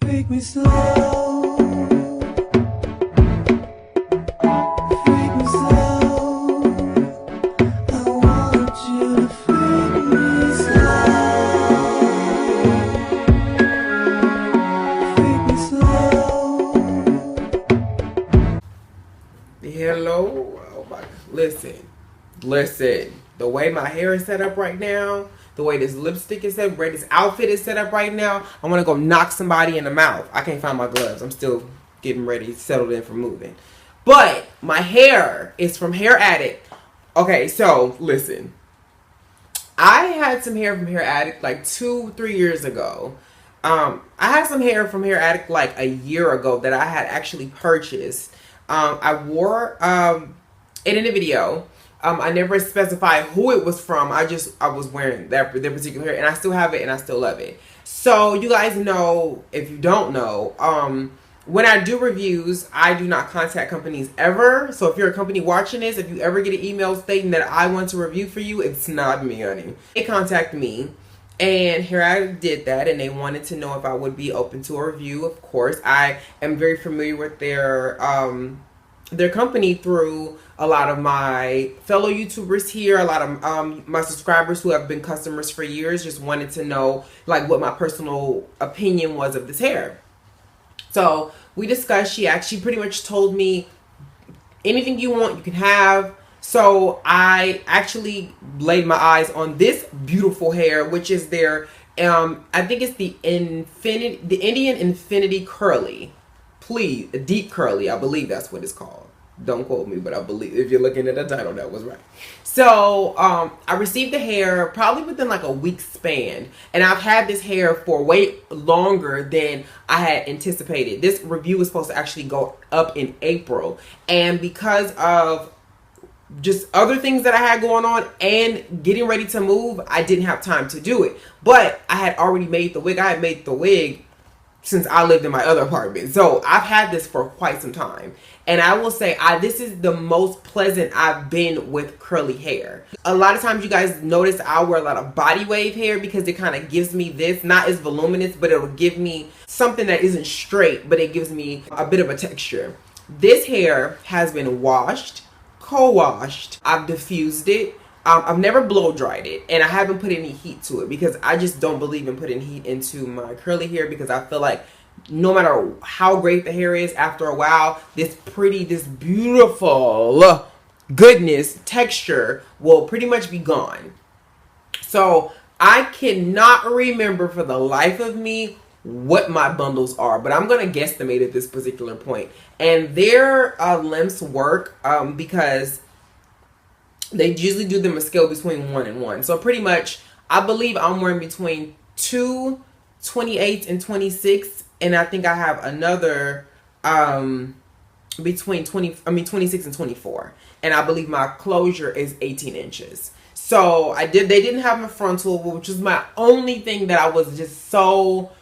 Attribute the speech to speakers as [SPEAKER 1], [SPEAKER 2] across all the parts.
[SPEAKER 1] Freak me slow. Freak me slow. I want you to freak me slow. Freak me slow.
[SPEAKER 2] Hello. Oh my. Listen. The way my hair is set up right now, the way this lipstick is set up, the way this outfit is set up right now, I want to go knock somebody in the mouth. I can't find my gloves. I'm still getting ready, settled in for moving. But my hair is from Hair Addict. Okay, so listen. I had some hair from Hair Addict like 2-3 years ago. I had some hair from Hair Addict like a year ago that I had actually purchased. I wore it in a video. I never specified who it was from. I was wearing that particular hair, and I still have it, and I still love it. So you guys know, if you don't know, when I do reviews, I do not contact companies ever. So if you're a company watching this, if you ever get an email stating that I want to review for you, it's not me, honey. They contact me, and here I did that, and they wanted to know if I would be open to a review. Of course, I am very familiar with their company through a lot of my fellow YouTubers here, a lot of my subscribers who have been customers for years just wanted to know like what my personal opinion was of this hair. So we discussed. She actually pretty much told me anything you want, you can have. So I actually laid my eyes on this beautiful hair, which is their, I think it's the Indian Infinity Curly. Please, deep curly, I believe that's what it's called. Don't quote me, but I believe if you're looking at the title, that was right. So I received the hair probably within like a week span, and I've had this hair for way longer than I had anticipated. This review was supposed to actually go up in April, and because of just other things that I had going on and getting ready to move, I didn't have time to do it. But I had already made the wig. I had made the wig since I lived in my other apartment. So I've had this for quite some time. And I will say, this is the most pleasant I've been with curly hair. A lot of times you guys notice I wear a lot of body wave hair because it kind of gives me this, not as voluminous, but it'll give me something that isn't straight, but it gives me a bit of a texture. This hair has been washed, co-washed. I've diffused it. I've never blow dried it, and I haven't put any heat to it because I just don't believe in putting heat into my curly hair, because I feel like no matter how great the hair is, after a while, this beautiful goodness, texture will pretty much be gone. So I cannot remember for the life of me what my bundles are, but I'm going to guesstimate at this particular point. And their lengths work because they usually do them a scale between 1 and 1. So pretty much, I believe I'm wearing between 2 28 and 26, and I think I have another between 26 and 24. And I believe my closure is 18 inches. So they didn't have a frontal, which is my only thing that I was just so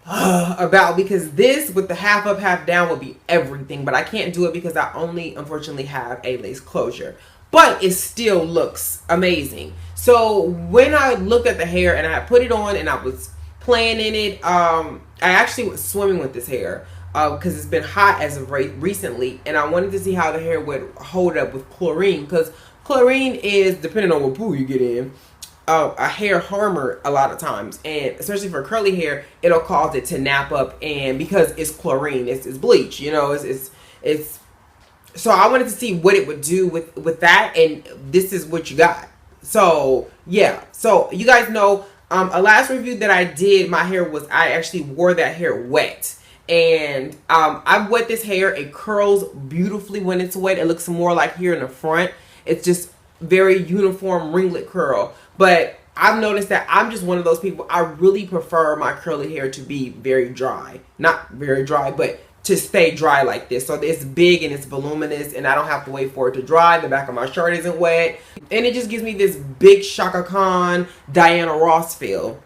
[SPEAKER 2] about, because this with the half up, half down would be everything, but I can't do it because I only unfortunately have a lace closure. But it still looks amazing. So when I looked at the hair and I put it on and I was playing in it, I actually was swimming with this hair because it's been hot as of recently, and I wanted to see how the hair would hold up with chlorine, because chlorine is, depending on what pool you get in, a hair harmer a lot of times, and especially for curly hair, it'll cause it to nap up, and because it's chlorine, it's bleach, you know, it's so I wanted to see what it would do with that, and this is what you got. So yeah, so you guys know, a last review that I did, I actually wore that hair wet, and I wet this hair. It curls beautifully when it's wet. It looks more like here in the front. It's just very uniform ringlet curl. But I've noticed that I'm just one of those people, I really prefer my curly hair to be very dry. Not very dry, but to stay dry like this. So it's big and it's voluminous, and I don't have to wait for it to dry. The back of my shirt isn't wet. And it just gives me this big Chaka Khan, Diana Ross feel,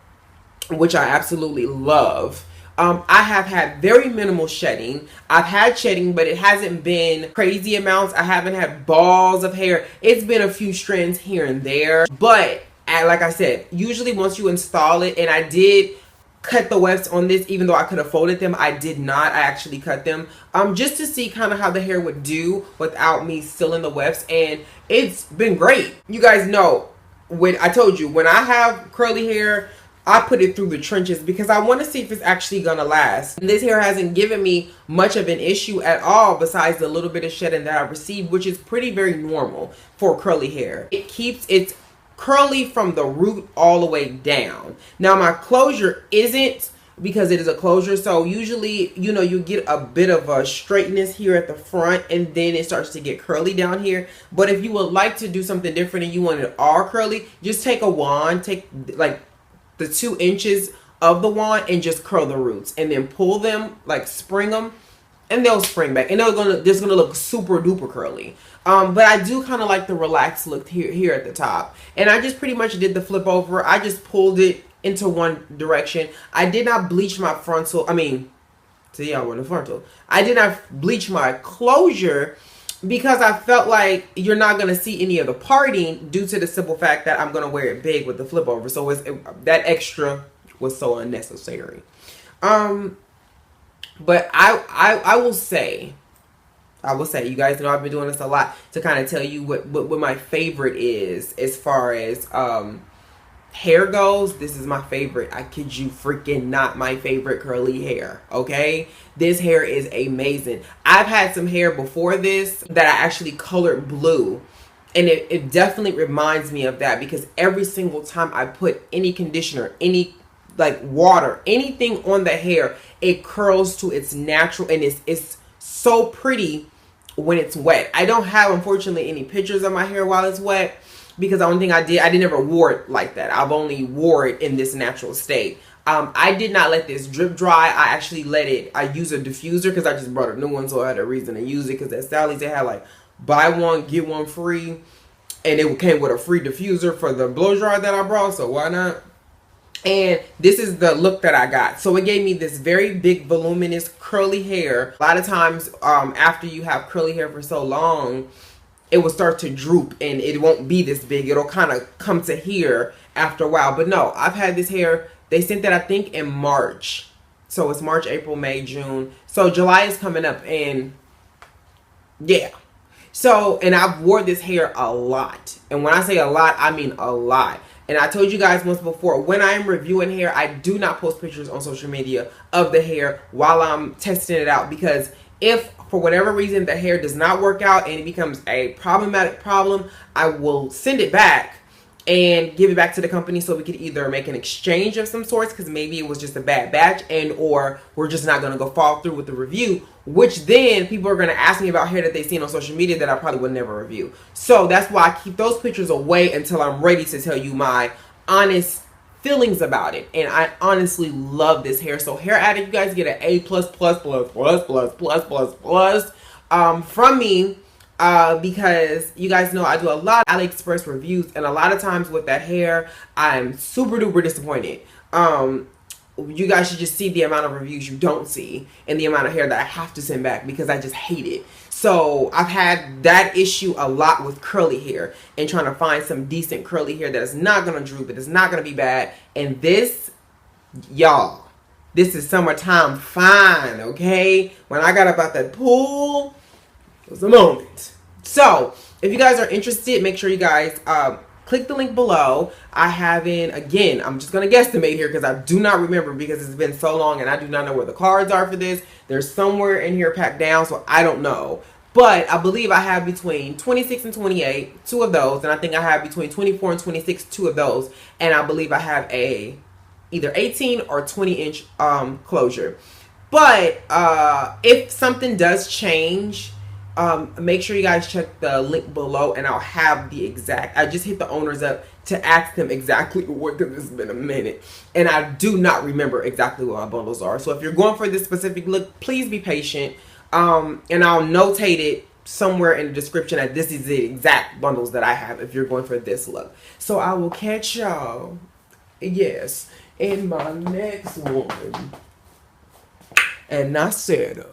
[SPEAKER 2] which I absolutely love. I have had very minimal shedding. I've had shedding, but it hasn't been crazy amounts. I haven't had balls of hair. It's been a few strands here and there. But like I said, usually once you install it, and I did cut the wefts on this, even though I could have folded them. I did not. I actually cut them just to see kind of how the hair would do without me sealing the wefts, and it's been great. You guys know, when I told you, when I have curly hair, I put it through the trenches because I want to see if it's actually gonna last. And this hair hasn't given me much of an issue at all, besides the little bit of shedding that I've received, which is pretty very normal for curly hair. It keeps its curly from the root all the way down. Now my closure isn't, because it is a closure, so usually, you know, you get a bit of a straightness here at the front, and then it starts to get curly down here. But if you would like to do something different and you want it all curly, just take a wand, take like the 2 inches of the wand and just curl the roots, and then pull them, like spring them, and they'll spring back, and they're just gonna look super duper curly. But I do kind of like the relaxed look here at the top, and I just pretty much did the flip over. I just pulled it into one direction. I did not bleach my frontal. I mean, see, y'all were the frontal. I did not bleach my closure because I felt like you're not going to see any of the parting due to the simple fact that I'm going to wear it big with the flip over. So that extra was so unnecessary. But I will say, you guys know I've been doing this a lot to kind of tell you what my favorite is as far as hair goes. This is my favorite. I kid you freaking not, my favorite curly hair. Okay, this hair is amazing. I've had some hair before this that I actually colored blue, and it definitely reminds me of that, because every single time I put any conditioner, any like water, anything on the hair, it curls to its natural, and it's so pretty when it's wet. I don't have, unfortunately, any pictures of my hair while it's wet, because the only thing I never wore it like that. I've only wore it in this natural state. I did not let this drip dry. I actually I use a diffuser because I just brought a new one, so I had a reason to use it, because at Sally's they had like buy one, get one free, and it came with a free diffuser for the blow dryer that I brought, so why not? And this is the look that I got. So it gave me this very big, voluminous, curly hair. A lot of times after you have curly hair for so long, it will start to droop and it won't be this big. It'll kind of come to here after a while. But no, I've had this hair. They sent that, I think, in March. So it's March, April, May, June. So July is coming up, and yeah. So, and I've wore this hair a lot. And when I say a lot, I mean a lot. And I told you guys once before, when I am reviewing hair, I do not post pictures on social media of the hair while I'm testing it out, because if for whatever reason the hair does not work out and it becomes a problematic problem, I will send it back and give it back to the company, so we could either make an exchange of some sorts, because maybe it was just a bad batch, and or we're just not going to go follow through with the review, which then people are going to ask me about hair that they've seen on social media that I probably would never review. So that's why I keep those pictures away until I'm ready to tell you my honest feelings about it. And I honestly love this hair. So Hair Addict, you guys get an A++++++++ from me, because you guys know I do a lot of AliExpress reviews, and a lot of times with that hair, I'm super duper disappointed. You guys should just see the amount of reviews you don't see, and the amount of hair that I have to send back because I just hate it. So I've had that issue a lot with curly hair, and trying to find some decent curly hair that is not going to droop, that is not going to be bad. And this, y'all, this is summertime fine, okay? When I got up out that pool, it was a moment. So if you guys are interested, make sure you guys click the link below. I haven't, again, I'm just going to guesstimate here because I do not remember, because it's been so long and I do not know where the cards are for this. They're somewhere in here packed down, so I don't know. But I believe I have between 26 and 28, 2 of those. And I think I have between 24 and 26, 2 of those. And I believe I have a either 18 or 20 inch closure. But if something does change, make sure you guys check the link below, and I'll have the exact, I just hit the owners up to ask them exactly what, because it's been a minute and I do not remember exactly what my bundles are. So if you're going for this specific look, please be patient, and I'll notate it somewhere in the description that this is the exact bundles that I have if you're going for this look. So I will catch y'all, yes, in my next one. And I said